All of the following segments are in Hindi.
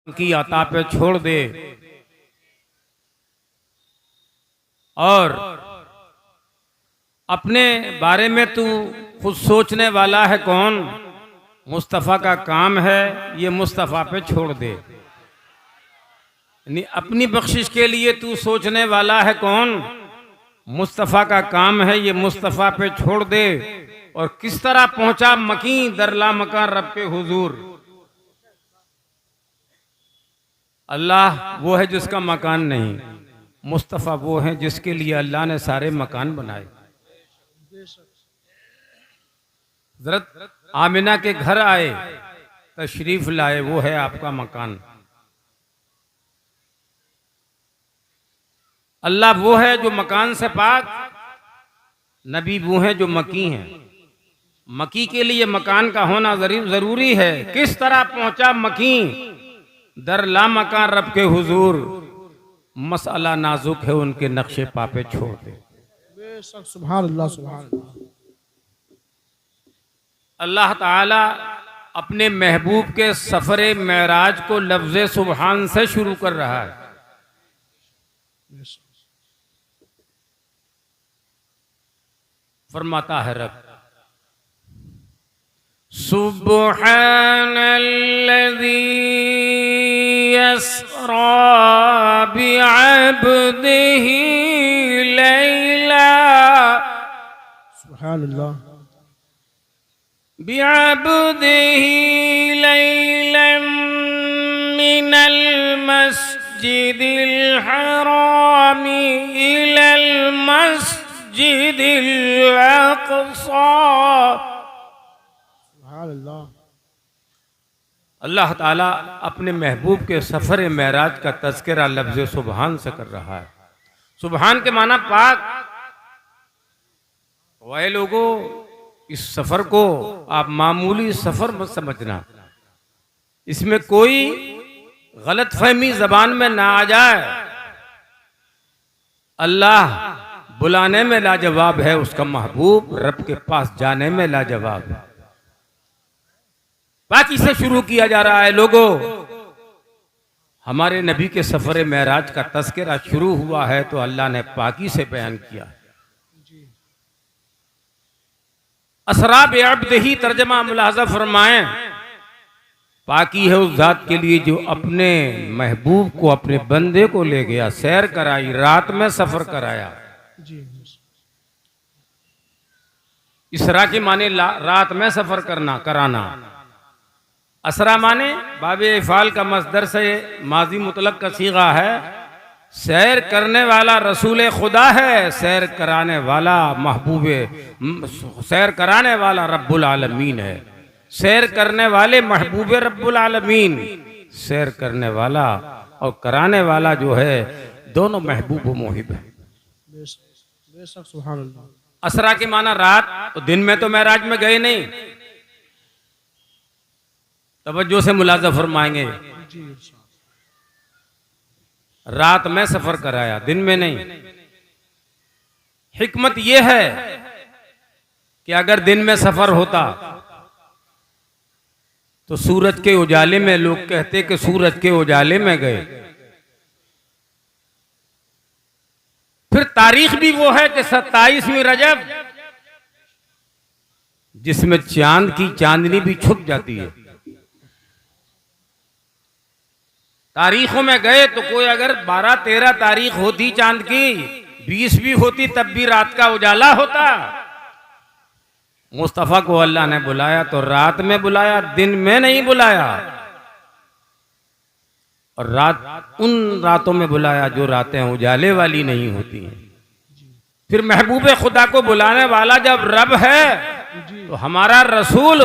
की अता पे छोड़ दे और अपने बारे में तू खुद सोचने वाला है कौन। मुस्तफ़ा का काम है ये मुस्तफ़ा पे छोड़ दे। अपनी बख्शिश के लिए तू सोचने वाला है कौन। मुस्तफ़ा का काम है ये मुस्तफ़ा पे छोड़ दे। और किस तरह पहुंचा मकी दरला मकान रब के हुजूर। अल्लाह वो है जिसका मकान नहीं, मुस्तफ़ा वो है जिसके लिए अल्लाह ने सारे मकान बनाए। हज़रत आमिना के घर आए, तशरीफ लाए, वो है आपका मकान। अल्लाह वो है जो मकान से पाक, नबी वो है जो मकी हैं। मकी के लिए मकान का होना जरूरी है। किस तरह पहुंचा मकी दर ला मकान रब के हुजूर। मसला नाजुक है उनके नक्शे पापे छोड़ दे। सुभान अल्लाह सुभान अल्लाह। अल्लाह ताला अपने महबूब के सफरे मेराज को लफ्ज़े सुबहान से शुरू कर रहा है। फरमाता है रब, सुब्हानल्लज़ी यसरा बिअब्दिही लैला। सुभान अल्लाह। बिअब्दिही लैलन मिनल मस्जिदिल हरामी इलल मस्जिदिल अक़सा। अल्लाह ताला अपने महबूब के सफर मेराज का तज़किरा लफ्ज़ सुबहान से कर रहा है। सुबहान के माना पाक। वाए लोगों, इस सफर को आप मामूली सफर मत समझना। इसमें कोई गलत फहमी जबान में ना आ जाए। अल्लाह बुलाने में लाजवाब है, उसका महबूब रब के पास जाने में लाजवाब है। बाकी से शुरू किया जा रहा है। लोगों, हमारे नबी के सफर मेराज का तज़किरा शुरू हुआ है तो अल्लाह ने पाकी से बयान किया। असरा बिअब्दिही तर्जमा मुलाहज़ा फरमाएं, पाकी है उस जात के लिए जो अपने महबूब को, अपने बंदे को ले गया, सैर कराई, रात में सफर कराया। इसरा के माने रात में सफर कराना। असरा माने बाबे इफ़ाल का मस्दर से माजी मुतलक का सीगा है। सैर करने वाला रसूल खुदा है, सैर कराने वाला महबूबे, सैर कराने वाला रब्बुल आलमीन है। सैर करने वाले महबूबे रब्बुल आलमीन, सैर करने वाला और कराने वाला जो है दोनों महबूब मोहिब है। असरा के माना रात, तो दिन में तो मेराज में गए नहीं। तवज्जो से मुलाज़ा फरमाएंगे, रात में सफर कराया, दिन में नहीं। हिकमत यह है कि अगर दिन में सफर होता तो सूरज के उजाले में, लोग कहते कि सूरज के उजाले में गए। फिर तारीख भी वो है कि 27वीं रजब, जिसमें चांद की चांदनी भी छुप जाती है। तारीखों में गए तो कोई अगर 12-13 तारीख होती चांद की, 20 भी होती, तब भी रात का उजाला होता। मुस्तफ़ा को अल्लाह ने बुलाया तो रात में बुलाया, दिन में नहीं बुलाया। और रात उन रातों में बुलाया जो रातें उजाले वाली नहीं होती हैं। फिर महबूब खुदा को बुलाने वाला जब रब है तो हमारा रसूल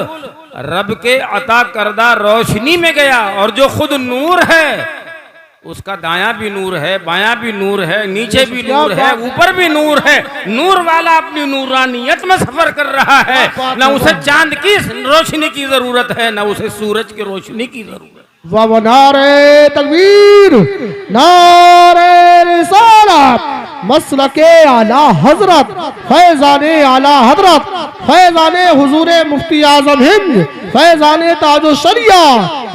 रब के अता करदा रोशनी में गया। और जो खुद नूर है, उसका दायां भी नूर है, बायां भी नूर है, नीचे भी नूर है, ऊपर भी नूर है। नूर वाला अपनी नूरानियत में सफर कर रहा है। न उसे चांद की रोशनी की जरूरत है, न उसे सूरज की रोशनी की जरूरत। वाह, नारे तकबीर, नारे रिसालत, मसलके आला हजरत, फैजाने आला हजरत, फैजाने हुजूरे मुफ्ती आजम हिंद, फैजाने ताजो शरिया,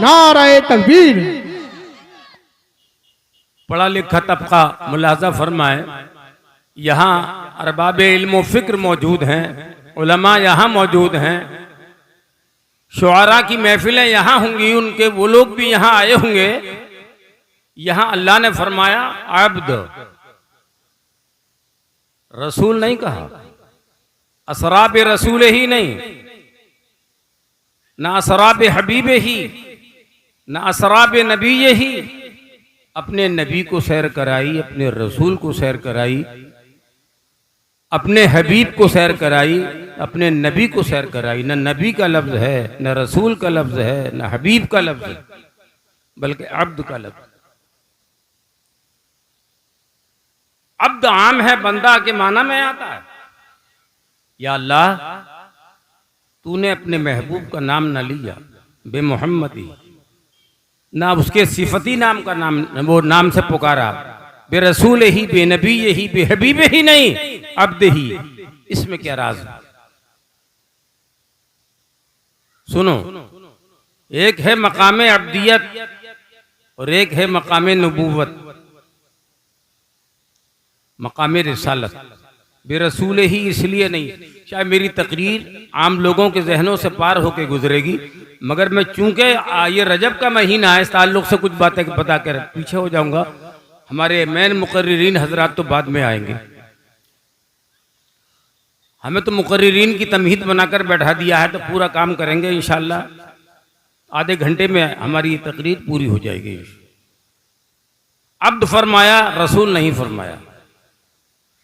नारे तकबीर। पढ़ा लिखा तबका मुलाजा फरमाए, यहाँ अरबाब इल्म व फिक्र मौजूद हैं, उलमा यहाँ मौजूद हैं, शुआरा की महफिलें यहाँ होंगी, उनके वो लोग भी यहाँ आए होंगे। यहाँ अल्लाह ने फरमाया अब्द, रसूल नहीं कहा, असराब रसूल ही नहीं, ना असराब हबीब ही, ना असराब नबी ही। अपने नबी को सैर कराई, अपने रसूल को सैर कराई, अपने हबीब को सैर कराई, अपने नबी को सैर कराई। न नबी का लफ्ज है, न रसूल का लफ्ज है, न हबीब का लफ्ज है, बल्कि अब्द का लफ्ज। अब्द आम है, बंदा के माना में आता है। या अल्लाह, तूने अपने महबूब का नाम न लिया बे मोहम्मदी, ना उसके सिफती नाम का नाम, वो नाम से पुकारा, बे रसूल ही, बे नबी ही, बे हबीब ही नहीं, अब्द ही। इसमें क्या राज है? सुनो, एक है मकाम अब्दियत और एक है मकाम नबूवत, मकाम रिसालत। बेरसूल ही इसलिए नहीं, शायद मेरी तकरीर आम लोगों के जहनों से पार होकर गुजरेगी, मगर मैं चूंकि ये रजब का महीना है, इस ताल्लुक से कुछ बातें बता कर पीछे हो जाऊंगा। हमारे मैन मुकर्रिरीन हजरात तो बाद में आएंगे, हमें तो मुकर्रिरीन की तमहीद बनाकर बैठा दिया है, तो पूरा काम करेंगे इंशाअल्लाह। आधे घंटे में हमारी तकरीर पूरी हो जाएगी। अब्द फरमाया, रसूल नहीं फरमाया।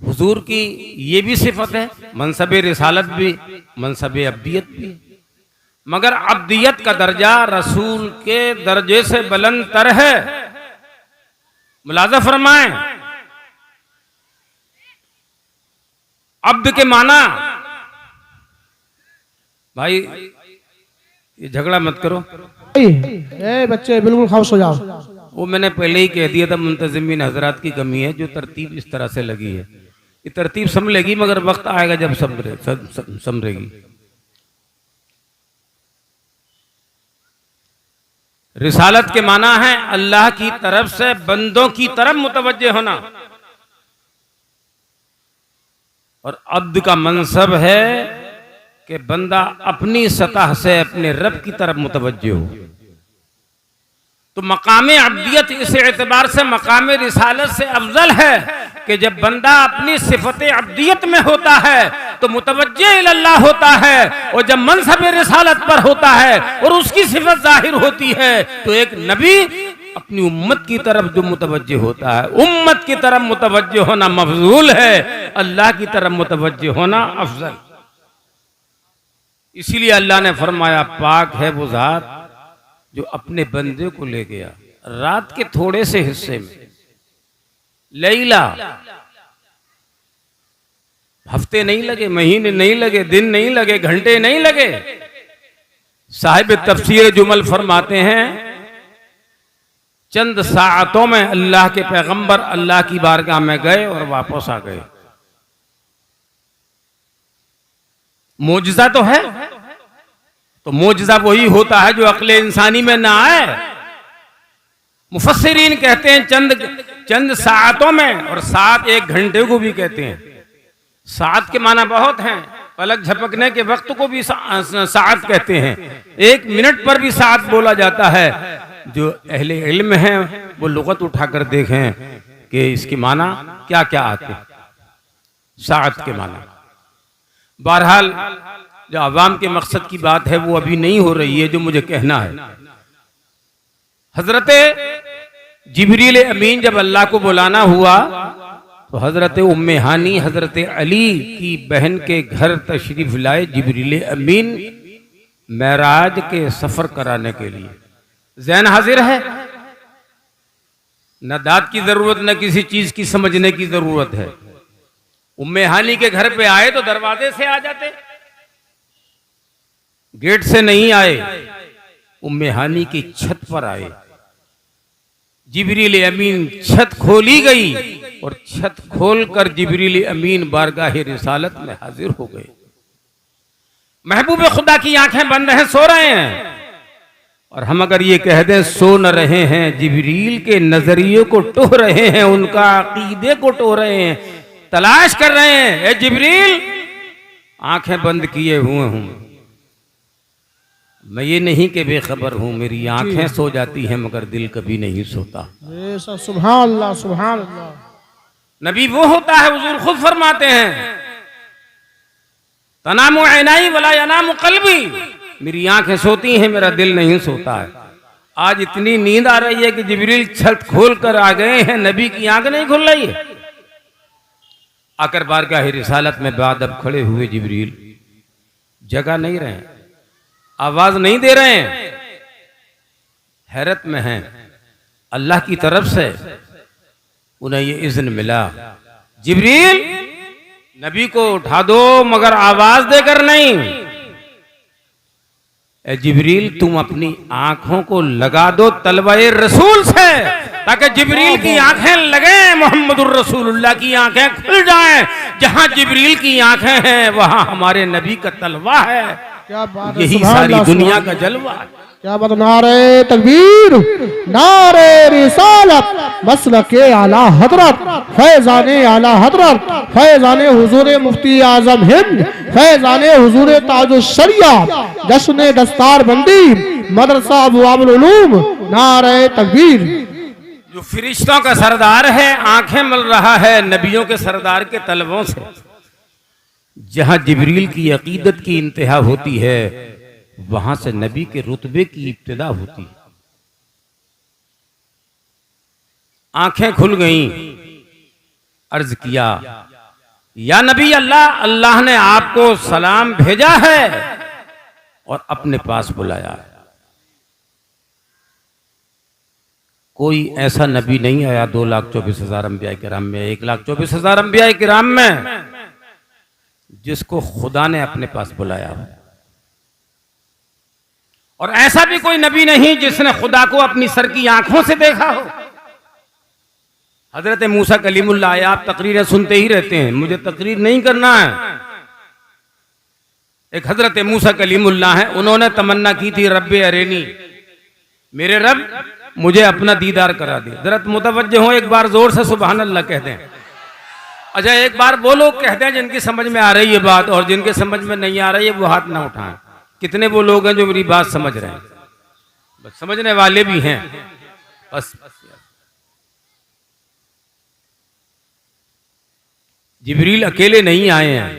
हुजूर की ये भी सिफत है, मनसब रिसालत भी, मनसब अब्दियत भी, मगर अब्दियत का दर्जा रसूल के दर्जे से बुलंद तर है। मुलाजा फरमाएं, अब्द के माना, भाई ये झगड़ा मत करो, ए बच्चे बिल्कुल खामोश हो जाओ। वो मैंने पहले ही कह दिया था, मुंतजिमीन हजरात की कमी है, जो तरतीब इस तरह से लगी है। ये तरतीब संभलेगी, मगर वक्त आएगा जब संभलेगी। रिसालत के माना है अल्लाह की तरफ से बंदों की तरफ मुतवज्जे होना, और अब्द का मनसब है कि बंदा अपनी सतह से अपने रब की तरफ मुतवज्जे हो। तो मकाम अब्दियत इस एतबार से मकाम रिसालत से अफजल है कि जब बंदा अपनी सिफत अब्दियत में होता है तो मुतवज्जे इल्लाह होता है, और जब मनसब रिसालत पर होता है और उसकी सिफत जाहिर होती है तो एक नबी अपनी उम्मत की तरफ जो मुतवज्जे होता है, उम्मत की तरफ मुतवज्जे होना मफजूल है, अल्लाह की तरफ मुतवज्जे होना अफजल। इसीलिए अल्लाह ने फरमाया, पाक है वो जात जो अपने बंदे को ले गया रात के थोड़े से हिस्से में। लैला, हफ्ते नहीं लगे, महीने नहीं लगे, दिन नहीं लगे, घंटे नहीं लगे। साहिब तफसीर जुमल फरमाते हैं, चंद साअतों में अल्लाह के पैगंबर अल्लाह की बारगाह में गए और वापस आ गए। मोजज़ा तो है, तो मोजज़ा वही होता है जो अक्ल इंसानी में ना आए। मुफस्सिरीन कहते हैं चंद साअतों में, और सात एक घंटे को भी कहते हैं। सात के माना बहुत हैं, पलक झपकने के वक्त को भी सात कहते हैं, एक मिनट पर भी सात बोला जाता है। जो अहले इल्म हैं वो लुगत उठाकर देखें कि इसके माना क्या क्या आते सात के माना। बहरहाल जो अवाम के मकसद की बात है वो अभी नहीं हो रही है, जो मुझे कहना है। हजरत जिब्रील अमीन जब अल्लाह को बुलाना हुआ तो हजरत उम्मे हानी हजरत अली की बहन के घर तशरीफ लाए जिब्रील अमीन मेराज के सफर कराने के लिए। ज़हन हाजिर है, न दाद की जरूरत न किसी चीज की समझने की जरूरत है। उम्मे हानी के घर पे आए तो दरवाजे से आ जाते, गेट से नहीं आए, उम्मे हानी की छत पर आए। जिब्रील अमीन छत खोली गई और छत खोलकर जिब्रील अमीन बारगाह रिसालत में हाजिर हो गए। महबूब खुदा की आंखें बंद हैं, सो रहे हैं, और हम अगर ये कह दें सो न रहे हैं, जिब्रील के नजरिए को टोह रहे हैं, उनका अकीदे को टोह रहे हैं, तलाश कर रहे हैं, ए जिब्रील आंखें बंद किए हुए हूं, मैं ये नहीं कि बेखबर हूं, मेरी आंखें सो जाती हैं मगर दिल कभी नहीं सोता। सुभान अल्लाह, सुभान अल्लाह। नबी वो होता है, हुजूर खुद फरमाते हैं तनामु ऐनाई वला यनामु कल्बी, मेरी आंखें सोती हैं, मेरा दिल नहीं सोता है। आज इतनी नींद आ रही है कि जिब्रील छत खोल कर आ गए हैं, नबी की आंख नहीं खुल रही है। आकर बारगाह रिसालत में बादब खड़े हुए जिब्रील जगह नहीं रहे, आवाज नहीं दे रहे हैं, हैरत में हैं। अल्लाह की तरफ से उन्हें ये इज़्न मिला, जिब्रील नबी को उठा दो मगर आवाज देकर नहीं। ए जिब्रील तुम अपनी आंखों को लगा दो तलवाए रसूल से, ताकि जिब्रील की आंखें लगे, मोहम्मदुर रसूलुल्लाह की आंखें खुल जाएं। जहां जिब्रील की आंखें हैं वहां हमारे नबी का तलवा है। क्या बात है, यही सारी दुनिया का जलवा है। क्या बात। नारे तकबीर, नारे रिसालत, मसलके आला हजरत, फैजाने आला हजरत, फैजाने हुजूर मुफ्ती आजम हिंद, फैजाने हुजूर ताजुश शरिया, जश्न दस्तार बंदी, मदरसा अबवाबुल उलूम, नारे तकबीर। जो फरिश्तों का सरदार है, आंखें मल रहा है नबियों के सरदार के तलवों से। जहां जिब्रील की अकीदत की इंतहा होती है वहां से नबी के रुतबे की इब्तिदा होती है। आंखें खुल गईं, अर्ज किया या नबी अल्लाह, अल्लाह ने आपको सलाम भेजा है और अपने पास बुलाया है। कोई ऐसा नबी नहीं आया 2,24,000 अंबिया किराम में, 1,24,000 अंबिया किराम में जिसको खुदा ने अपने पास बुलाया हो। और ऐसा भी कोई नबी नहीं जिसने खुदा को अपनी सर की आंखों से देखा हो। हजरत मूसा कलीमुल्लाह, आप तकरीरें सुनते ही रहते हैं, मुझे तकरीर नहीं करना है। एक हजरत मूसा कलीमुल्लाह है, उन्होंने तमन्ना की थी रब्बे अरेनी, मेरे रब मुझे अपना दीदार करा दे। जरा मुतवज्जे हो, एक बार जोर से सुभान अल्लाह कह दें। अच्छा एक बार वो लोग कह दें जिनकी समझ में आ रही है बात, और जिनके समझ में नहीं आ रही है वो हाथ ना उठाएं। कितने वो लोग हैं जो मेरी बात समझ रहे हैं? बस समझने वाले भी हैं बस। जिब्रील अकेले नहीं आए हैं,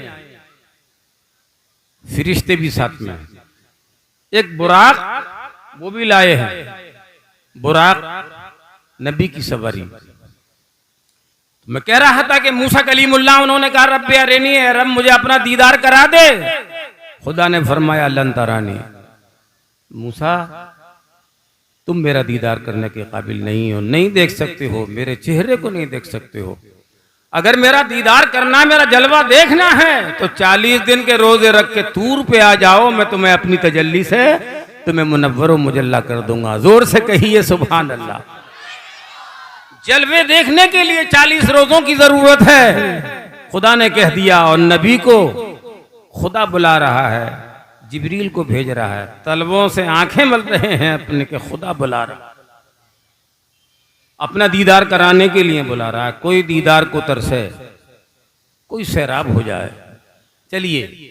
फरिश्ते भी साथ में हैं। एक बुराक वो भी लाए हैं, बुराक नबी की सवारी। मैं कह रहा था कि मूसा कलीमुल्लाह उन्होंने कहा रब्बे अरेनी, रब मुझे अपना दीदार करा दे। खुदा ने फरमाया लन तरानी, मूसा तुम मेरा दीदार करने के काबिल नहीं हो, नहीं देख सकते हो, मेरे चेहरे को नहीं देख सकते हो। अगर मेरा दीदार करना, मेरा जलवा देखना है तो 40 दिन के रोजे रख के तूर पे आ जाओ, मैं तुम्हें अपनी तजल्ली से तुम्हें मुनव्वर व मुजल्ला कर दूंगा। जोर से कहिए सुभान अल्लाह। जलवे देखने के लिए 40 रोजों की जरूरत है, खुदा ने कह दिया। और नबी को खुदा बुला रहा है, जिब्रील को भेज रहा है, तलवों से आंखें मल रहे हैं अपने के खुदा बुला रहा है, अपना दीदार कराने के लिए बुला रहा है। कोई दीदार को तरसे, कोई सैराब हो जाए। चलिए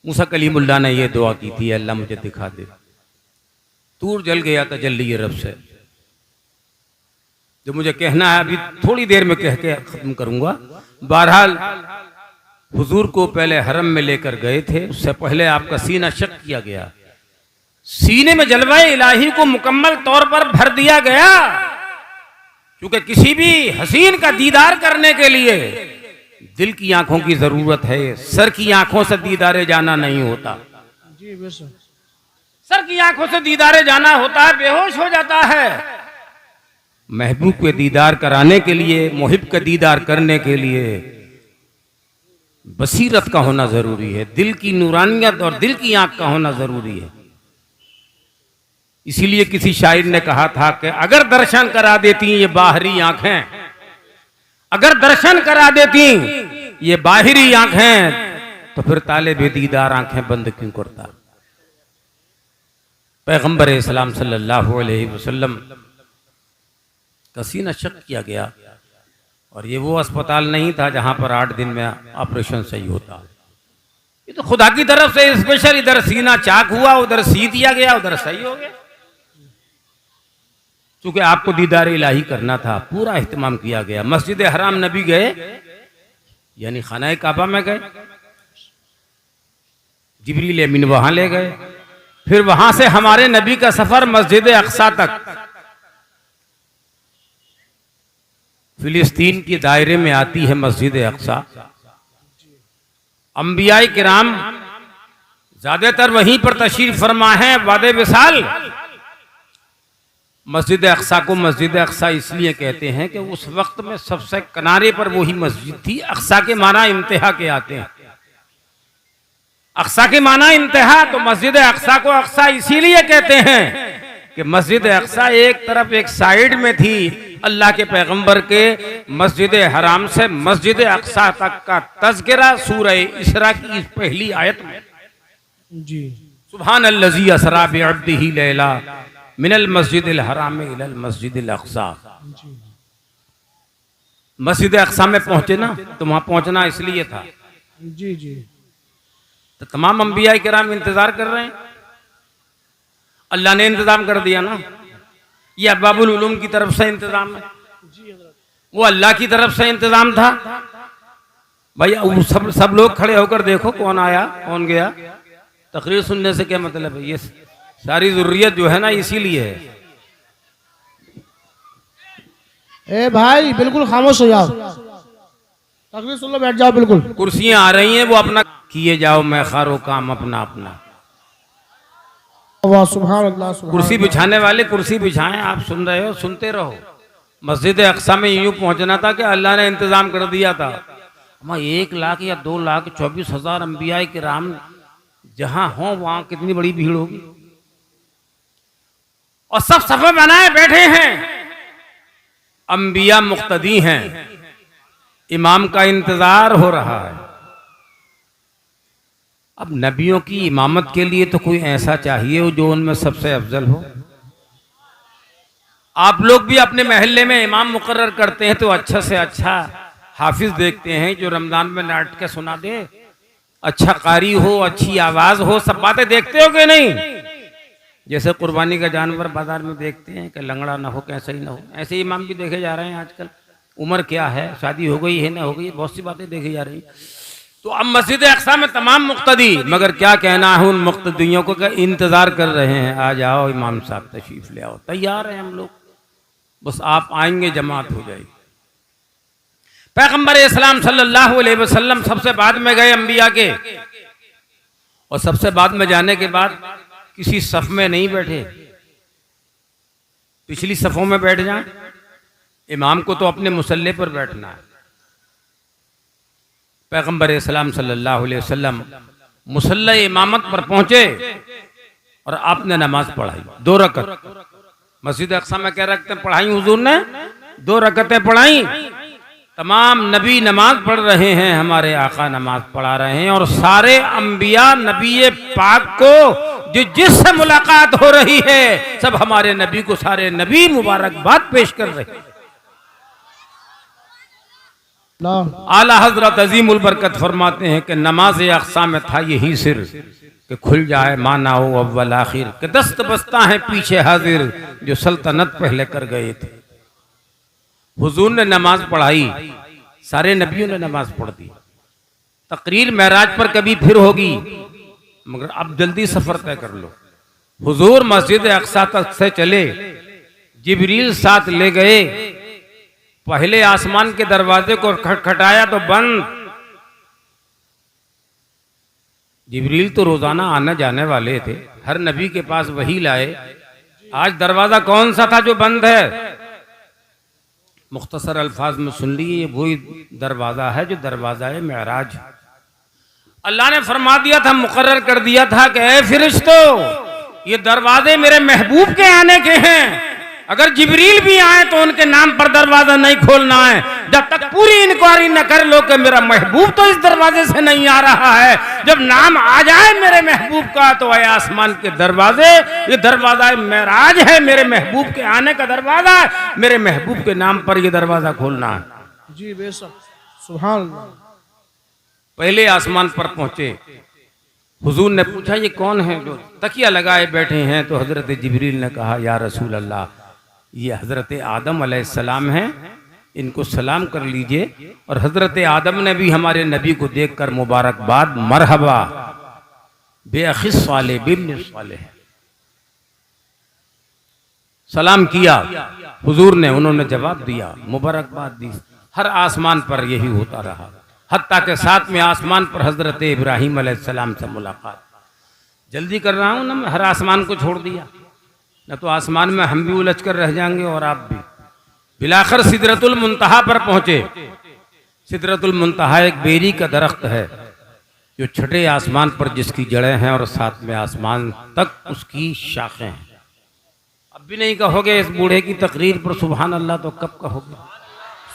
मूसा कलीमुल्लाह ने यह दुआ की थी, अल्लाह मुझे दिखा दे। तूर जल गया तजल्ली रब से। जो मुझे कहना है अभी थोड़ी देर में कह के खत्म करूंगा। बहरहाल हुजूर को पहले हरम में लेकर गए थे, उससे पहले आपका सीना शक किया गया, सीने में जलवाए इलाही को मुकम्मल तौर पर भर दिया गया। क्योंकि किसी भी हसीन का दीदार करने के लिए दिल की आंखों की जरूरत है, सर की आंखों से दीदारे जाना नहीं होता। जी बेशक। सर की आंखों से दीदारे जाना होता है, बेहोश हो जाता है। महबूब के दीदार कराने के लिए, मुहिब का दीदार करने के लिए बसीरत का होना जरूरी है, दिल की नूरानियत और दिल की आंख का होना जरूरी है। इसीलिए किसी शायर ने कहा था कि अगर दर्शन करा देती ये बाहरी आंखें, अगर दर्शन करा देती ये बाहरी आंखें, तो फिर तालिब दीदार आंखें बंद क्यों करता। पैगंबर इस्लाम सल्लल्लाहु अलैहि वसल्लम का सीना शक किया गया, और ये वो अस्पताल नहीं था जहां पर 8 दिन में ऑपरेशन सही होता। ये तो खुदा की तरफ से स्पेशल, इधर सीना चाक हुआ, उधर सी दिया गया, उधर सही हो गया। क्योंकि आपको दीदार इलाही करना था, पूरा एहतमाम किया गया। मस्जिद हराम नबी गए, यानी खाना काबा में गए, जिब्रील अमीन वहां ले गए, फिर वहां से हमारे नबी का सफर मस्जिद अक्सा तक, फिलिस्तीन के दायरे में आती है मस्जिद अक्सा। अंबियाए किराम ज्यादातर वहीं पर तशरीफ फरमा है। वादे विसाल मस्जिद अक्सा को मस्जिद अक्सा इसलिए कहते हैं कि उस वक्त में सबसे किनारे पर वही मस्जिद थी। अक्सा के माना इंतहा के आते हैं, अक्सा के माना इंतहा, तो मस्जिद अक्सा को अक्सा इसीलिए कहते हैं कि मस्जिद अक्सा एक तरफ एक साइड में थी। अल्लाह के पैगंबर के मस्जिद हराम से मस्जिद अक्सा तक का तज़किरा सूरह इसरा की इस पहली आयत में जी। सुभान अल्लज़ी असरा बिअब्दिही लैला मिनल मस्जिदिल हराम इलल मस्जिदिल अक्सा। मस्जिद अक्सा में पहुंचे ना, तो वहां पहुंचना इसलिए था। जी जी। तो तमाम अंबिया किराम इंतजार कर रहे हैं, अल्लाह ने इंतजाम कर दिया ना। ये अबाबुल उलूम की तरफ से इंतजाम है, वो अल्लाह की तरफ से इंतजाम था। भाई सब लोग खड़े होकर देखो कौन आया कौन गया। तकरीर सुनने से क्या मतलब है? ये सारी जरूरियत जो है ना इसीलिए है। ए भाई बिल्कुल खामोश हो जाओ, तकरीर सुन लो, बैठ जाओ बिल्कुल। कुर्सियां आ रही हैं, वो अपना किए जाओ, मैं खारो काम अपना अपना। सुभान अल्लाह, सुभान कुर्सी बिछाने वाले कुर्सी बिछाएं, आप सुन रहे हो, सुनते रहो। मस्जिद अक्सा में यूं पहुंचना था कि अल्लाह ने इंतजाम कर दिया था। 1 लाख या 2,24,000 अंबिया किराम जहां हो वहां कितनी बड़ी भीड़ होगी, और सब सफे बनाए बैठे हैं। अंबिया मुक्तदी हैं, इमाम का इंतजार हो रहा है। अब नबियों की इमामत के लिए तो कोई ऐसा चाहिए जो उनमें सबसे अफजल हो। आप लोग भी अपने महल्ले में इमाम मुकर्रर करते हैं तो अच्छा से अच्छा हाफिज देखते हैं जो रमजान में नाट के सुना दे, अच्छा कारी हो, अच्छी आवाज हो, सब बातें देखते हो कि नहीं? जैसे कुर्बानी का जानवर बाजार में देखते हैं कि लंगड़ा ना हो, कैसा ही ना हो, ऐसे इमाम भी देखे जा रहे हैं आजकल। उम्र क्या है, शादी हो गई है ना हो गई, बहुत सी बातें देखी जा रही। तो अब मस्जिद अक्सा में तमाम मुक्तदी, मगर क्या कहना है उन मुक्तदियों को कि इंतजार कर रहे हैं, आ जाओ इमाम साहब तशरीफ ले आओ। तैयार हैं हम लोग, बस आप आएंगे जमात हो जाएगी। पैगंबर इस्लाम सल्लल्लाहु अलैहि वसल्लम सबसे बाद में गए अंबिया के, और सबसे बाद में जाने के बाद किसी सफ में नहीं बैठे, पिछली सफों में बैठ जाएं। इमाम को तो अपने मुसल्ले पर बैठना है। पैगंबर इस्लाम सल्लल्लाहु अलैहि वसल्लम मुसल्ला इमामत पर पहुंचे और आपने नमाज पढ़ाई 2 रकत। मस्जिद अक्सा में क्या रखते पढ़ाई हुजूर ने? 2 रकतें पढ़ाई। तमाम नबी नमाज पढ़ रहे हैं, हमारे आका नमाज पढ़ा रहे हैं, और सारे अंबिया नबी पाक को जिससे मुलाकात हो रही है सब हमारे नबी को सारे नबी मुबारकबाद पेश कर रहे हैं। आला हजरत अजीमुल बरकत फरमाते हैं कि नमाज अक्सा में था यही सिर कि खुल जाए माना हो अव्वल आखिर, कि दस्त बस्ता है पीछे हाजिर जो सल्तनत पहले कर गए थे। हुजूर ने नमाज पढ़ाई, सारे नबियों ने नमाज पढ़ दी। तकरीर महराज पर कभी फिर होगी, मगर अब जल्दी सफर तय कर लो। हुजूर मस्जिद अक्सा तक से चले, जिब्रील साथ ले गए, पहले आसमान के दरवाजे को खटखटाया तो बंद। जिब्रील तो रोजाना आने जाने वाले थे, हर नबी के पास वही लाए। आज दरवाजा कौन सा था जो बंद है? मुख्तसर अल्फाज में सुन लिए, ये वही दरवाजा है जो दरवाजा है महराज। अल्लाह ने फरमा दिया था, मुकर्रर कर दिया था कि ऐ फरिश्तों, ये दरवाजे मेरे महबूब के आने के हैं। अगर जिब्रील भी आए तो उनके नाम पर दरवाजा नहीं खोलना है जब तक पूरी इंक्वायरी न कर लो कि मेरा महबूब तो इस दरवाजे से नहीं आ रहा है। जब नाम आ जाए मेरे महबूब का तो वह आसमान के दरवाजे, ये दरवाजा मेराज है, मेरे महबूब के आने का दरवाजा है, मेरे महबूब के नाम पर यह दरवाजा खोलना है। जी बेशक, सुभान अल्लाह। पहले आसमान पर पहुंचे, हुजूर ने पूछा ये कौन है जो तकिया लगाए बैठे हैं? तो हजरत जिब्रील ने कहा या रसूल अल्लाह, ये हजरत आदम अलैहिस्सलाम हैं, इनको सलाम कर लीजिए। और हजरत आदम ने भी हमारे नबी को देखकर मुबारकबाद, मरहबा बेअखिस साले बिब्न साले सलाम किया हुजूर ने, उन्होंने जवाब दिया, मुबारकबाद दी। हर आसमान पर यही होता रहा, हत्ता के साथ में आसमान पर हजरत इब्राहिम अलैहिस्सलाम से मुलाकात। जल्दी कर रहा हूं ना, मैं हर आसमान को छोड़ दिया, न तो आसमान में हम भी उलझ कर रह जाएंगे और आप भी। बिलाखिर सिदरतुल मुंतहा पर पहुंचे। सिदरतुल मुंतहा एक बेरी का दरख्त है जो छठे आसमान पर जिसकी जड़ें हैं और साथ में आसमान तक उसकी शाखें हैं। अब भी नहीं कहोगे इस बूढ़े की तकरीर पर सुभान अल्लाह, तो कब कहोगे?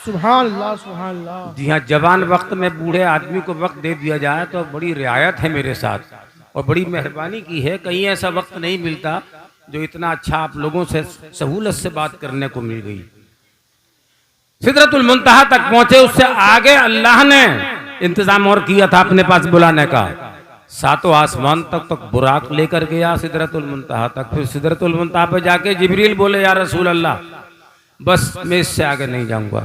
सुभान अल्लाह, सुभान अल्लाह। जी हाँ, जवान वक्त में बूढ़े आदमी को वक्त दे दिया जाए तो बड़ी रियायत है मेरे साथ और बड़ी मेहरबानी की है। कहीं ऐसा वक्त नहीं मिलता जो इतना अच्छा आप लोगों से सहूलत से बात करने को मिल गई। सिदरतुल मुंतहा तक पहुंचे, उससे आगे अल्लाह ने इंतजाम और किया था अपने पास बुलाने का। सातों आसमान तक बुराक लेकर गया सिदरतुल मुंतहा तक। फिर सिदरतुल मुंतहा पे जाके जिब्रील बोले या रसूल अल्लाह, बस मैं इससे आगे नहीं जाऊंगा।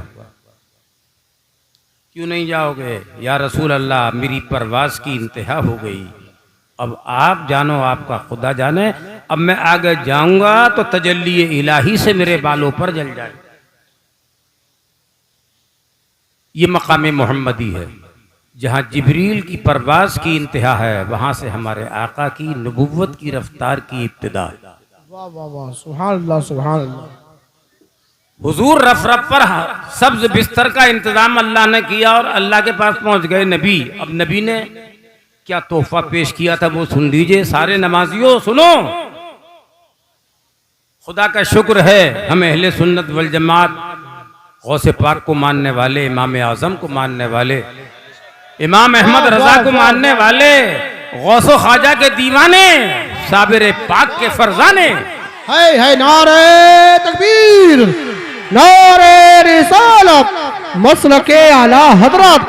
क्यों नहीं जाओगे? या रसूल अल्लाह, मेरी परवाज की इंतहा हो गई, अब आप जानो, आपका खुदा जाने। अब मैं आगे जाऊंगा तो तजल्ली इलाही से मेरे बालों पर जल जाए। ये मकाम मोहम्मदी है, जहां जिब्रील की परवाज की इंतहा है, वहां से हमारे आका की नबुव्वत की रफ्तार की इब्तिदा। वाह वाह वाह, सुभान अल्लाह, सुभान अल्लाह। हुजूर रफ रफ पर सब्ज बिस्तर का इंतजाम अल्लाह ने किया और अल्लाह के पास पहुंच गए नबी। अब नबी ने क्या तोहफा पेश किया था वो सुन लीजिए। सारे नमाजियों सुनो, खुदा का शुक्र है हम अहले सुन्नत वल जमात, गौसे पाक को मानने वाले, इमाम आजम को मानने वाले, इमाम अहमद रजा को मानने वाले, गौसो ख्वाजा के दीवाने, साबिर पाक के फरजाने। है नारे तकबीर, नारे रिसालत, मसलके आला हजरत,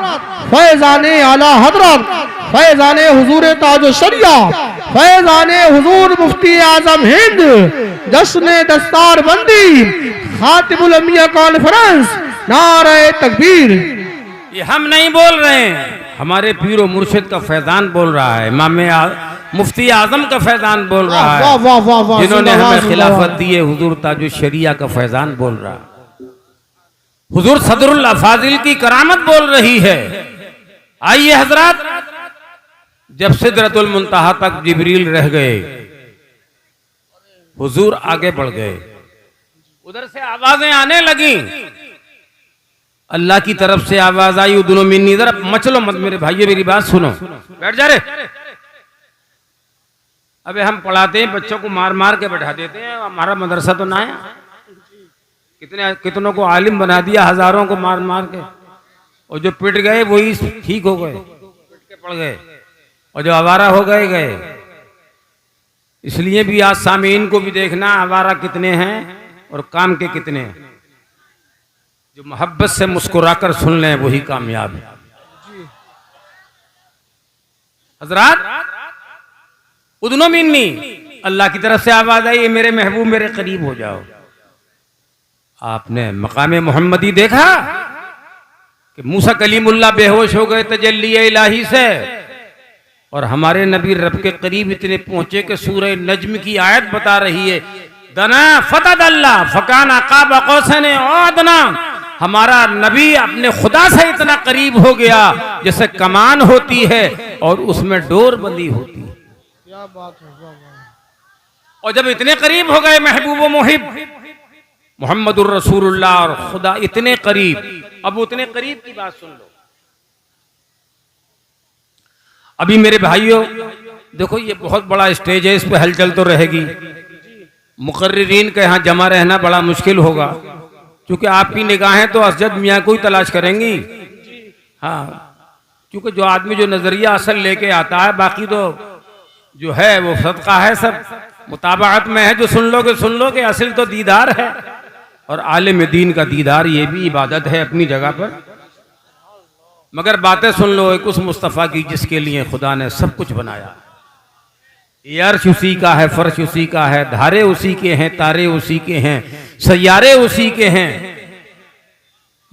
फैजाने आला हजरत, फैजाने हुजूर ताजो शरिया, फैजाने हुजूर मुफ्ती आजम हिंद, जश्न दस्तार बंदी, खातिमुल अंबिया कॉन्फ्रेंस, नारे तकबीर। ये हम नहीं बोल रहे हैं, हमारे पीर और मुर्शिद का फैजान बोल रहा है, इमाम मुफ्ती आजम का फैजान बोल रहा है, वाह वाह वाह वाह, जिन्होंने हमें खिलाफत दी है, हुजूर ताजो शरिया का फैजान बोल रहा है, हुजूर सदरुल अफाजिल की करामत बोल रही है। आइए हजरत, जब सिदरतुल मुंतहा तक जिब्रील रह गए, हुजूर आगे बढ़ गए, उधर से आवाजें आने लगी। अल्लाह की तरफ से आवाज आई, उदनो मिन्नी, इधर मचलो मत मेरे भाइयों, मेरी बात सुनो, बैठ जा रे। अबे हम पढ़ाते हैं बच्चों को, मार मार के बैठा देते हैं, हमारा मदरसा तो ना है। कितनों को आलिम बना दिया, हजारों को मार मार के, और जो पिट गए वही ठीक हो गए, पिट के पड़ गए, और जो आवारा हो गए गए। इसलिए भी आज सामीन को भी देखना, आवारा कितने हैं और काम के कितने हैं। जो मोहब्बत से मुस्कुराकर सुन लें वही कामयाब है। हजरात, उदनो मिन्नी, अल्लाह की तरफ से आवाज आई, मेरे महबूब मेरे करीब हो जाओ। आपने मकाम मोहम्मदी देखा कि मूसा कलीमुल्लाह बेहोश हो गए तजल्ली इलाही से, और हमारे नबी रब के करीब इतने पहुंचे कि सूरह नज्म की आयत बता रही है, दना फतदल्ला फकाना काब कौसैन औ अदना। हमारा नबी अपने खुदा से इतना करीब हो गया जैसे कमान होती है और उसमें डोर बंदी होती है। क्या बात है, वाह वाह। और जब इतने करीब हो गए महबूब व मुहिब मोहम्मदुर रसूलुल्लाह और खुदा इतने करीब, अब उतने करीब की बात सुन लो। अभी मेरे भाइयों देखो, ये बहुत बड़ा स्टेज है, इस पे हलचल तो रहेगी। मुकर्रिरीन के यहाँ जमा रहना बड़ा मुश्किल होगा, क्योंकि आपकी निगाहें तो असजद मियाँ को ही तलाश करेंगी। हाँ, क्योंकि जो आदमी जो नजरिया असल लेके आता है, बाकी तो जो है वो सदका है, सब मुताबात में है। जो सुन लोगे, असल तो दीदार है। और आलिम दीन का दीदार ये भी इबादत है अपनी जगह पर। मगर बातें सुन लो एक उस मुस्तफ़ा की जिसके लिए खुदा ने सब कुछ बनाया। ये अर्श उसी का है, फर्श उसी का है, धारे उसी के हैं, तारे उसी के हैं, सैयारे उसी के हैं,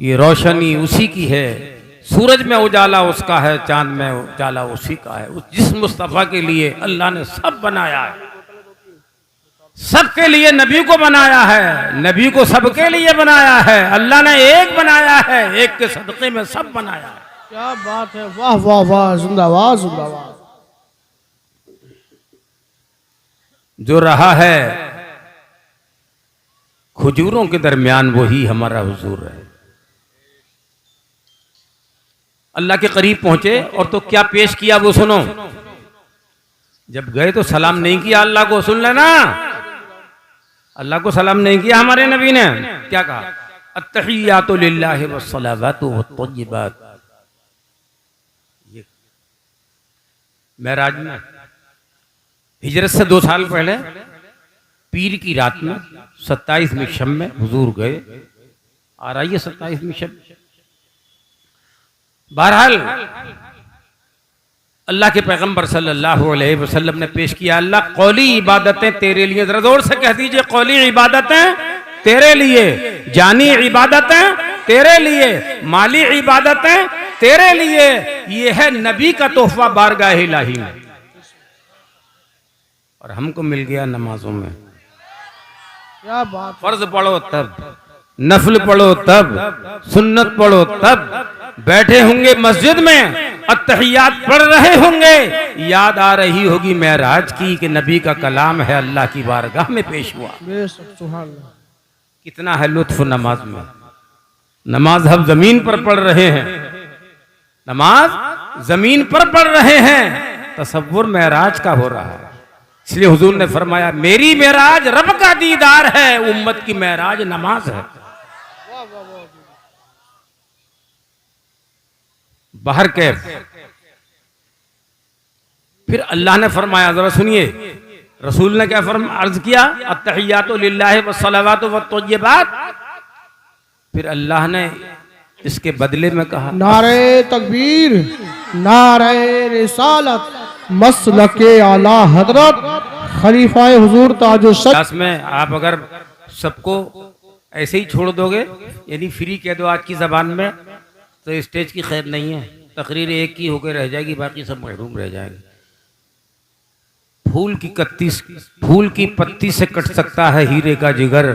ये रोशनी उसी की है, सूरज में उजाला उसका है, चांद में उजाला उसी का है। जिस मुस्तफ़ा के लिए अल्लाह ने सब बनाया है, सबके लिए नबी को बनाया है, नबी को सबके लिए बनाया है। अल्लाह ने एक बनाया है, एक के सदक़े में सब बनाया है। क्या बात है, वाह वाह वाह, जिंदाबाद जिंदाबाद। जो रहा है खजूरों के दरमियान वही हमारा हुजूर है। अल्लाह के करीब पहुंचे और तो क्या पेश किया वो सुनो। जब गए तो सलाम नहीं किया अल्लाह को, सुन लेना, अल्लाह को सलाम नहीं किया हमारे नबी ने। क्या कहा? अत्तहियातु लिल्लाहि वस्सलावातु वत्तय्यिबात। ये मेराज में हिजरत से 2 साल पहले पीर की रात में 27वीं शब में हुजूर गए। आ रही है 27वीं शब। बहरहाल अल्लाह के पैगंबर सल्लल्लाहु अलैहि वसल्लम ने पेश किया, अल्लाह कौली इबादतें तेरे लिए, जरा जोर से कह दीजिए, कौली इबादतें तेरे लिए, जानी इबादतें तेरे लिए, माली इबादतें तेरे लिए। ये है नबी का तोहफा बारगाह इलाही में, और हमको मिल गया नमाजों में। क्या बात। फर्ज पढ़ो तब, नफल पढ़ो तब, सुन्नत पढ़ो तब, बैठे होंगे मस्जिद में अत्तहियात पढ़ रहे होंगे, याद आ रही होगी मेराज की कि नबी का कलाम है अल्लाह की बारगाह में पेश हुआ। कितना है लुत्फ नमाज में। नमाज हम जमीन पर पढ़ रहे हैं, नमाज जमीन पर पढ़ रहे हैं, तसव्वुर मेराज का हो रहा है। इसलिए हुजूर ने फरमाया मेरी मेराज रब का दीदार है, उम्मत की मेराज नमाज है। बाहर कैफ। फिर अल्लाह ने फरमाया, जरा सुनिए, रसूल ने क्या अर्ज किया, अत्तहियातु लिल्लाहि वस्सलावातु वत्तय्यिबात। फिर अल्लाह ने इसके बदले में कहा, नारे तकबीर, नारे रिसालत, मसलके आला हजरत खलीफाए हुजूर ताजुश। में आप अगर सबको ऐसे ही छोड़ दोगे, यानी फ्री कह दो आज की जबान में, तो स्टेज की खैर नहीं है। तकरीर एक ही होकर रह जाएगी, बाकी सब महरूम रह जाएंगे। फूल की पत्ती से कट सकता है हीरे का जिगर,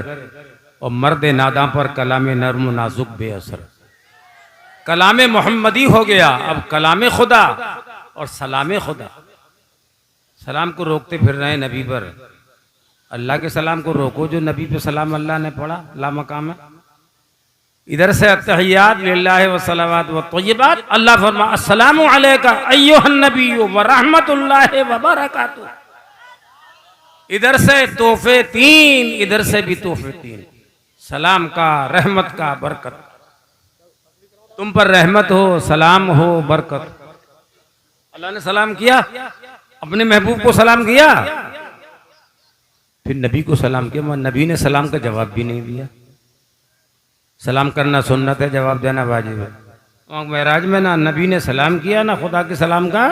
और मर्द नादा पर कलाम नर्म नाजुक बेअसर। कलाम मोहम्मदी हो गया, अब कलाम खुदा और सलाम खुदा। सलाम को रोकते फिर रहे नबी पर, अल्लाह के सलाम को रोको जो नबी पे सलाम अल्लाह ने पढ़ा, ला मकाम है। इधर से अत्तहियात लिल्लाहि व सलावात व तय्यिबात। अल्लाह फरमा अस्सलामु अलैका अय्युहन नबिय्यु व रहमतुल्लाहि व बरकातुहू। इधर से तोहफे 3, इधर से भी तोहफे 3, सलाम का, रहमत का, बरकत। तुम पर रहमत हो, सलाम हो, बरकत। अल्लाह ने सलाम किया, अपने महबूब को सलाम किया, फिर नबी को सलाम किया। नबी ने सलाम का जवाब भी नहीं दिया। सलाम करना सुन्नत है, जवाब देना वाजिब है। मेराज में ना नबी ने सलाम किया, ना खुदा के सलाम का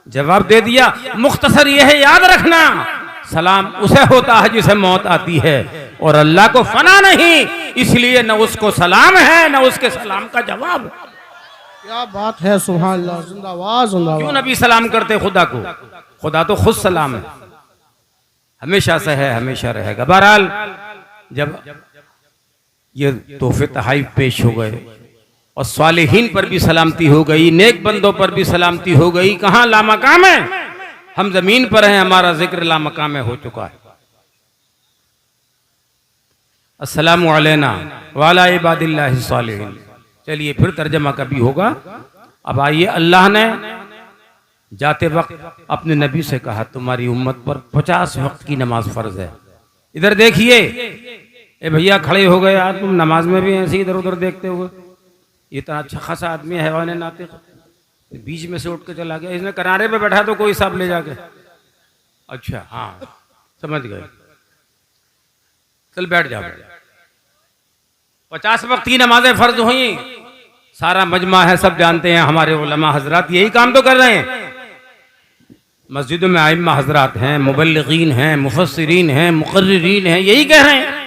जवाब दे दिया। मुख्तसर यह है, याद रखना, सलाम उसे होता है जिसे मौत आती है, और अल्लाह को फना नहीं, इसलिए न उसको सलाम है न उसके सलाम का जवाब। क्या बात है, सुभान अल्लाह, जिंदाबाद जिंदाबाद। क्यों नबी सलाम करते खुदा को? खुदा तो खुद सलाम है, हमेशा से है, हमेशा रहेगा। बहरहाल जब ये तोहफे तहाइफ पेश हो गए और सालिहीन पर भी सलामती हो गई, नेक बंदों पर भी सलामती हो गई, कहाँ लामकाम है, हम जमीन पर हैं, हमारा जिक्र लामकाम में हो चुका है। अस्सलामु अलैना व अला इबादिल्लाहि सालिहीन। चलिए फिर तर्जमा कभी होगा। अब आइए, अल्लाह ने जाते वक्त अपने नबी से कहा तुम्हारी उम्मत पर 50 वक्त की नमाज फर्ज है। इधर देखिए, ए भैया खड़े हो गए यार, तुम नमाज में भी ऐसे इधर उधर देखते हुए, ये तो अच्छा खासा आदमी है, हैवान नाते बीच में से उठ के चला गया। इसने किनारे पे बैठा तो कोई साहब ले जाके, अच्छा हाँ समझ गए, चल बैठ जाओ। 50 वक्त की नमाजें फर्ज हुई, सारा मजमा है, सब जानते हैं, हमारे उलमा हजरात यही काम तो कर रहे हैं। मस्जिदों में आइम्मा हजरात हैं, मुबल्लिगीन हैं, मुफस्सिरीन हैं, मुकर्रिरीन हैं, यही कह रहे हैं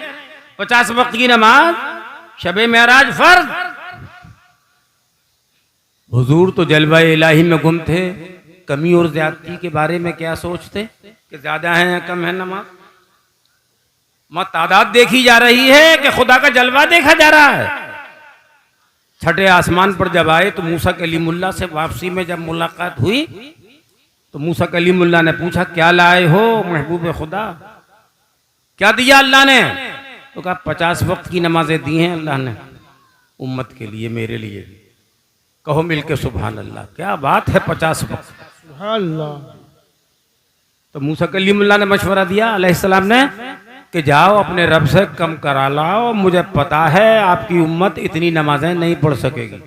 50 वक्त की नमाज शबे मेराज फर्ज। हुजूर तो जलवाए इलाही में गुम थे, कमी और ज्यादती के बारे में क्या सोचते कि ज्यादा है या कम है नमाज। मत तादाद देखी जा रही है कि खुदा का जलवा देखा जा रहा है। छठे आसमान पर जब आए तो मूसा कलीमुल्लाह से वापसी में जब मुलाकात हुई तो मूसा कलीमुल्लाह ने पूछा, क्या लाए हो महबूब खुदा, क्या दिया अल्लाह ने? तो कहा 50 वक्त की नमाजें दी हैं अल्लाह ने उम्मत के लिए, मेरे लिए। कहो मिलके सुभान अल्लाह, क्या बात है 50 वक्त। अल्लाह। तो मूसा कलीमुल्लाह ने मशवरा दिया अलैहिस्सलाम ने कि जाओ अपने रब से कम करा लाओ, मुझे पता है आपकी उम्मत इतनी नमाजें नहीं पढ़ सकेगी।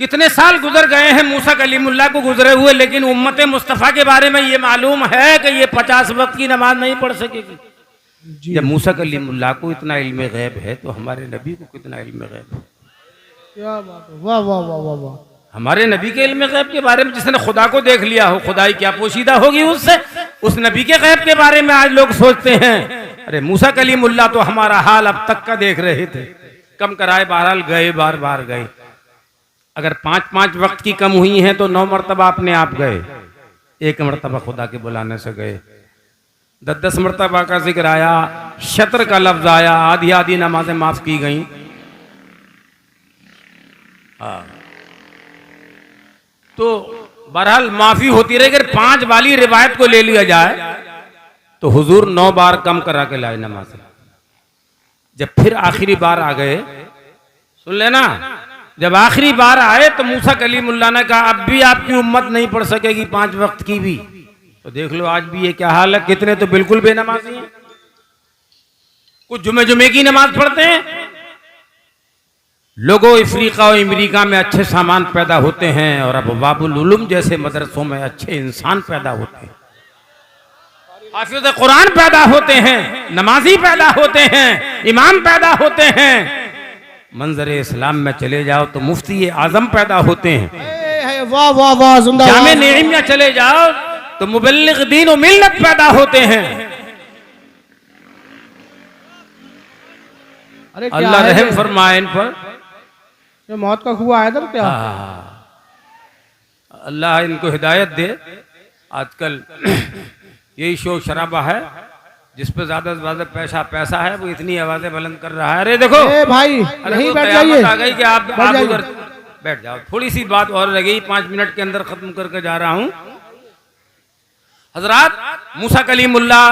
कितने साल गुजर गए हैं मूसा कलीमुल्लाह को गुजरे हुए, लेकिन उम्मत मुस्तफ़ा के बारे में ये मालूम है कि ये 50 वक्त की नमाज नहीं पढ़ सकेगी। जब मूसा कलीमुल्लाह को इतना इल्म गैब है तो हमारे नबी को कितना इल्म गैब है। क्या बात है, वाह वाह वाह वाह वाह। हमारे नबी के इल्म गैब के बारे में, जिसने खुदा को देख लिया हो, खुदाई क्या पोशीदा होगी उससे। उस नबी के गैब के बारे में आज लोग सोचते हैं, अरे मूसा कलीमुल्लाह तो हमारा हाल अब तक का देख रहे थे, कम कराए बहरहाल गए, बार बार गए। अगर 5-5 वक्त की कम हुई हैं तो 9 मरतबा अपने आप गए, 1 मरतबा खुदा के बुलाने से गए। 10-10 मरतबा का जिक्र आया, शतर का लफ्ज आया, आधी आधी नमाजें माफ की गई। हाँ तो बहरहाल माफी होती रही। अगर 5 वाली रिवायत को ले लिया जाए तो हुजूर 9 बार कम करा के लाए नमाज। जब फिर आखिरी बार आ गए, सुन लेना, जब आखिरी बार आए तो मूसा कलीमुल्लाह ने कहा अब भी आपकी उम्मत नहीं पढ़ सकेगी 5 वक्त की भी। तो देख लो आज भी ये क्या हाल है, कितने तो बिल्कुल बेनमाजी हैं, कुछ जुमे की नमाज पढ़ते हैं। लोगों अफ्रीका और अमेरिका में अच्छे सामान पैदा होते हैं और अब बाबुल उलूम जैसे मदरसों में अच्छे इंसान पैदा होते हैं, हाफिज़ कुरान पैदा होते हैं, नमाजी पैदा होते हैं, इमाम पैदा होते हैं। मंजर इस्लाम में चले जाओ तो मुफ्ती आजम पैदा होते हैं। वाह वाह वाह, जिंदाबाद। जामे नेईम में चले जाओ तो मुबल्लिग दीन और मिल्लत पैदा होते हैं। अरे अल्लाह रहम फरमाए इन पर। ये मौत का कुआं है इधर क्या? अल्लाह इनको हिदायत दे। आजकल यही शोर शराबा है, जिस पे ज्यादा से ज्यादा पैसा है वो इतनी आवाजें बुलंद कर रहा है। अरे देखो भाई, नहीं तो बैठ जाइए, आ गई कि आप उधर बैठ जाओ। थोड़ी सी बात और लगी, 5 मिनट के अंदर खत्म करके जा रहा हूं। हजरात, मूसा कलीमुल्लाह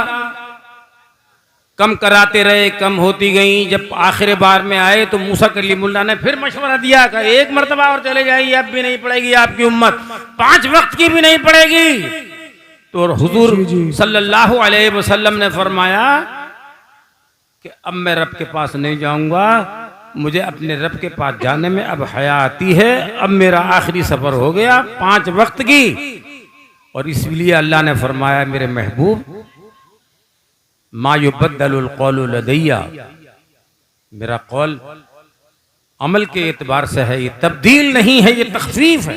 कम कराते रहे, कम होती गई। जब आखिर बार में आए तो मूसा कलीमुल्लाह ने फिर मशवरा दिया कि 1 मरतबा और चले जाइए, अब भी नहीं पड़ेगी आपकी उम्मत, 5 वक्त की भी नहीं पड़ेगी। तो हुजूर सल्लल्लाहु अलैहि वसल्लम ने फरमाया कि अब मैं रब के पास नहीं जाऊंगा, मुझे अपने रब के पास जाने में अब हया आती है, अब मेरा आखिरी सफर हो गया 5 वक्त की। और इसलिए अल्लाह ने फरमाया, मेरे महबूब मा युबद्दलुल क़ौलु लदैया, मेरा कौल अमल के एतबार से है, ये तब्दील नहीं है, ये तखफीफ है,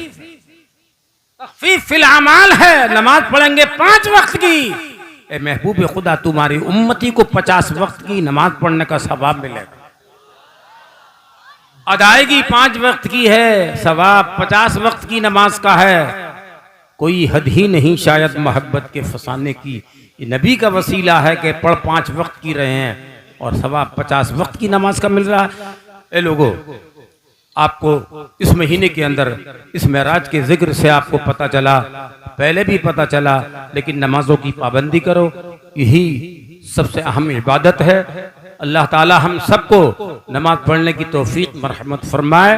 तखफीफ फिल अमाल है। नमाज पढ़ेंगे 5 वक्त की। ए महबूब खुदा, तुम्हारी उम्मती को 50 वक्त की नमाज पढ़ने का सवाब मिलेगा। अदायगी 5 वक्त की है, सवाब 50 वक्त की नमाज का है। कोई हद ही नहीं शायद मोहब्बत के फसाने की। ये नबी का वसीला है कि पढ़ 5 वक्त की रहे हैं और सवाब 50 वक्त की नमाज का मिल रहा है। ए लोगों, आपको इस महीने के अंदर इस मेराज के जिक्र से आपको पता चला, पहले भी पता चला, लेकिन नमाजों की पाबंदी करो, यही सबसे अहम इबादत है। अल्लाह ताला हम सबको नमाज पढ़ने की तौफीक मरहमत फरमाए।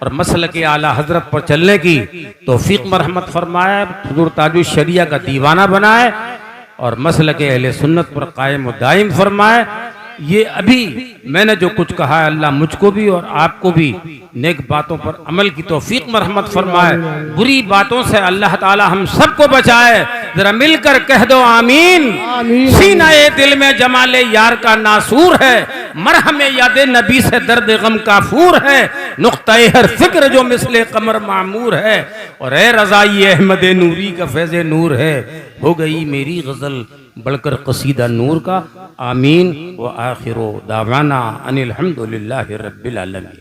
और मसल के आला हजरत पर चलने की तौफीक मरहमत फरमाए, हुजूर ताजुल शरिया का दीवाना बनाए और मसल के अहले सुन्नत पर कायम व दायम फरमाए। ये अभी मैंने जो कुछ कहा है अल्लाह मुझको भी और आपको भी नेक बातों पर अमल की तौफीक मरहमत फरमाए, बुरी बातों से अल्लाह ताला हम सबको बचाए। जरा मिलकर कह दो आमीन। सीना ए दिल में जमाले यार का नासूर है, मरहम याद नबी से दर्द गम काफूर है, नुक्ता-ए हर फिक्र जो मिसले कमर मामूर है, और ए रज़ाई अहमद नूरी का फैज़ नूर है। हो गई मेरी गज़ल बढ़कर कसीदा नूर का। आमीन व आखिरो दावाना अनिल हम्दुलिल्लाहि रब्बिल आलमीन।